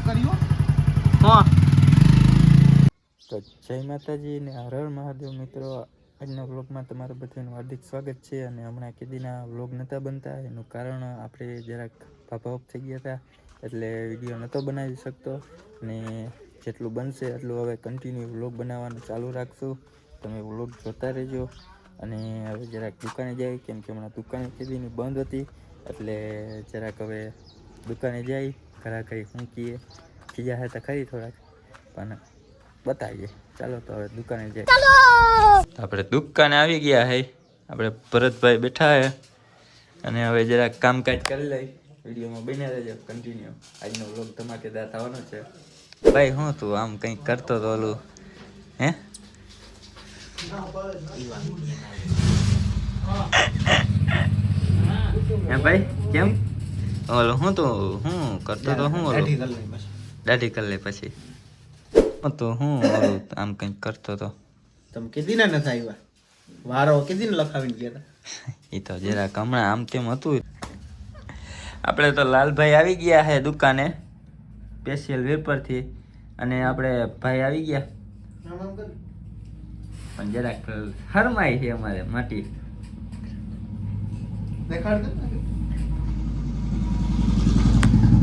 હા તો જય માતાજી ને હર હર મહાદેવ મિત્રો. આજના વ્લોગમાં તમારું બધાનું હાર્દિક સ્વાગત છે. અને હમણાં કેદીના વ્લોગ નહોતા બનતા એનું કારણ આપણે જરાક પાપા ઓફ થઈ ગયા હતા, એટલે વિડીયો નહોતો બનાવી શકતો. અને જેટલું બનશે એટલું હવે કન્ટિન્યુ વ્લોગ બનાવવાનું ચાલુ રાખશું. તમે વ્લોગ જોતા રહેજો. અને હવે જરાક દુકાને જાય, કેમ કે હમણાં દુકાને કેદીની બંધ હતી, એટલે જરાક હવે દુકાને જાય ઘરાઘરી મૂકીએ ખીજા હતા ખરી થોડાક, પણ બતાવીએ. ચાલો તો હવે દુકાને જાય. આપણે દુકાને આવી ગયા હે. આપણે ભરતભાઈ બેઠા હે અને હવે જરાક કામકાજ કરી લઈ. વિડીયોમાં બન્યા રહેજો કન્ટિન્યુ. આજનો વ્લોગ ધમાકેદાર થવાનો છે. ભાઈ હું તું આમ કંઈક કરતો તો ઓલું હે હે ભાઈ કેમ ઓલું હું તું હું કરતો તો હું ઓલું દાઢી કરી લે પછી તો હું ઓલું આમ કંઈક કરતો તો. તમે કેદીના નથી આવ્યા? વારો કેદીને લખાવીને ગયા હતા? એ તો જરાક હમણાં આમ તેમ હતું. આપણે તો લાલભાઈ આવી ગયા છે દુકાને સ્પેશિયલ વેપરથી, અને આપણે ભાઈ આવી ગયા પણ જરાક હરમાઈ છે અમારે માટી.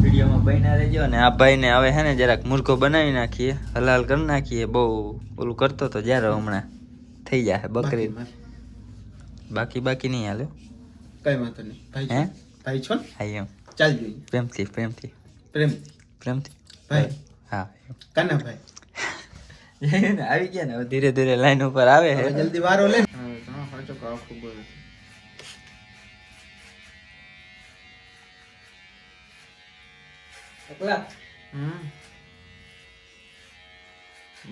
વિડીયોમાં બન્યા રહેજો. અને આ ભાઈને હવે હે ને જરાક મુર્ગો બનાવી નાખીએ, હલાલ કરી નાખીએ. બહુ ઓલું કરતો તો જ્યારે હમણાં થઈ જાય બકરી. બાકી નહીં હાલે કઈ વાંધો નહીં. ભાઈ હે ભાઈ છો ને? હા એમ ચાલ જોઈએ. પ્રેમથી ભાઈ હા કાના ભાઈ આવી ગયા ને હવે ધીરે ધીરે લાઈન ઉપર આવે છે. જલ્દી વારો લે.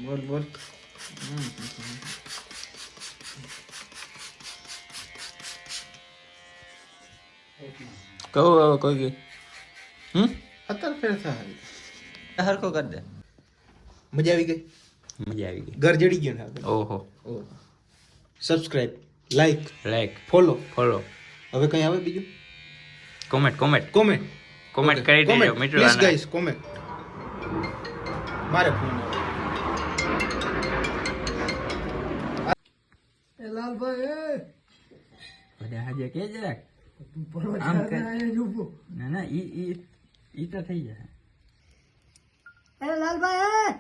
બોલ બોલ. કહું હવે કોઈ ગઈ અત્યારે ફેર થાય. હરખો કરી દે. મજા આવી ગઈ. મજા આવી ગઈ. ઘર જડી ગયું ને. ઓહો. Subscribe, like, follow. હવે કઈ આવે બીજું? કોમેન્ટ કોમેન્ટ કરી દેજો મિત્રો. Please guys comment. મારે ફોન આવે. એ લાલભાઈ બધા હાજે કે જરાક આમ કર. ના ઈ તો થઈ જાય. એ લાલભાઈ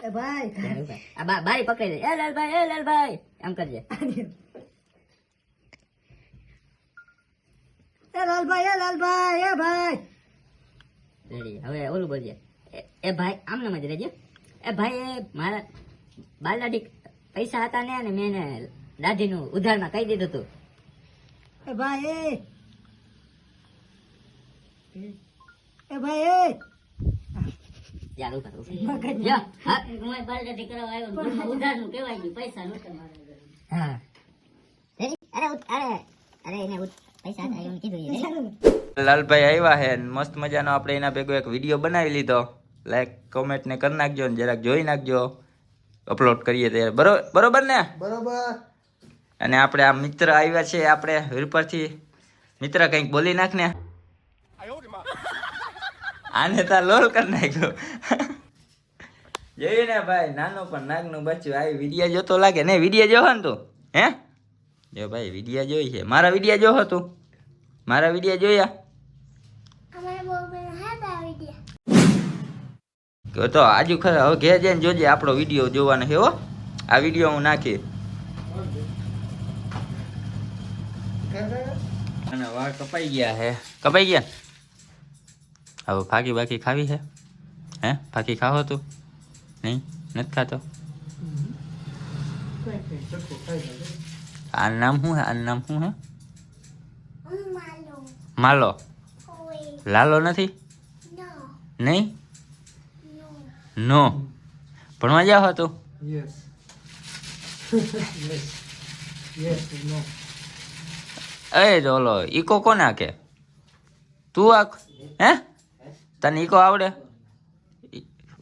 એ ભાઈ આ બારી પકડી દે. એ લાલભાઈ આમ કરજે. એ લાલભાઈ એ ભાઈ રેડી. હવે ઓલું બોલજે. એ ભાઈ આમ નામ જ રહેજે. એ ભાઈ એ મારા બાલ દાઢી પૈસા હતા ને મેં દાઢીનું ઉધારમાં કહી દીધું હતું. એ ભાઈ ચાલુ કરું. હા અરે એને પૈસા હતા એવું કીધું. લાલભાઈ આવ્યા હે મસ્ત મજાનો. આપણે એના ભેગો એક વિડીયો બનાવી લીધો. લાઈક કોમેન્ટ ને કરી નાખજો ને જરાક જોઈ નાખજો અપલોડ કરીએ ત્યારે. બરોબર ને? બરોબર. અને આપણે આ મિત્ર આવ્યા છે આપણે વીરપરથી. મિત્ર કંઈક બોલી નાખ ને. આને તા લોલ કરી નાખ્યો. જોયું ને ભાઈ, નાનો પણ નાગનું બચ્ચું આવી વિડીયો જોતો લાગે ને. વિડીયો જોવો ને તું હે? જો ભાઈ વિડીયો જોઈ છે. મારા વિડીયો જોવો તું? મારા વિડીયો જોયા? તો આજુ ખરે હવે ઘેર જઈને જોજે આપણો વિડીયો જોવાનો છે હો. આ વિડીયો હું નાખી અને વાળ કપાઈ ગયા હે. કપાઈ ગયા. હવે ફાકી બાકી ખાવી છે હે? ફાકી ખાવો તું? નહીં નથી ખાતો. આ નામ શું હે? આ નામ શું હે? માલો. લાલો નથી? નહીં નો. ભણવા જાવ હતું? એ ઓલો ઈકો કોને આકે? તું આખ હે? તને ઈકો આવડે?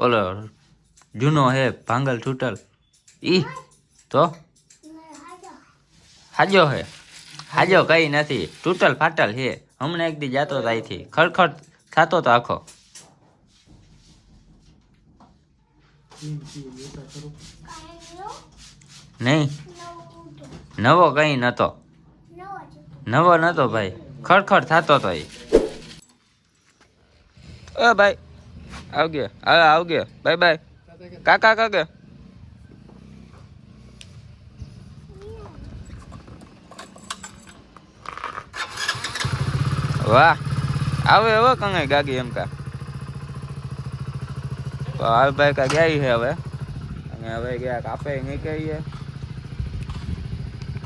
ઓલો જૂનો હે ભાંગલ છૂટલ ઈ તો હાજો હે. હાજો કઈ નથી, તૂટલ ફાટલ હે. હમણાં એક દી જાતો તો અહીંથી ખડખડ થતો તો આખો. નહીં નવો કઈ નતો, નવો નતો ભાઈ, ખડખડ થતો તો એ. ભાઈ આવગે, હા આવગે, બાય બાય કાકા કાકે. વાહ આવે હવે કંઈ ગાગી એમ કા. તો હાલ ભાઈ કા ગયા છે હવે, અને હવે ગયા કાપે નીકળીએ.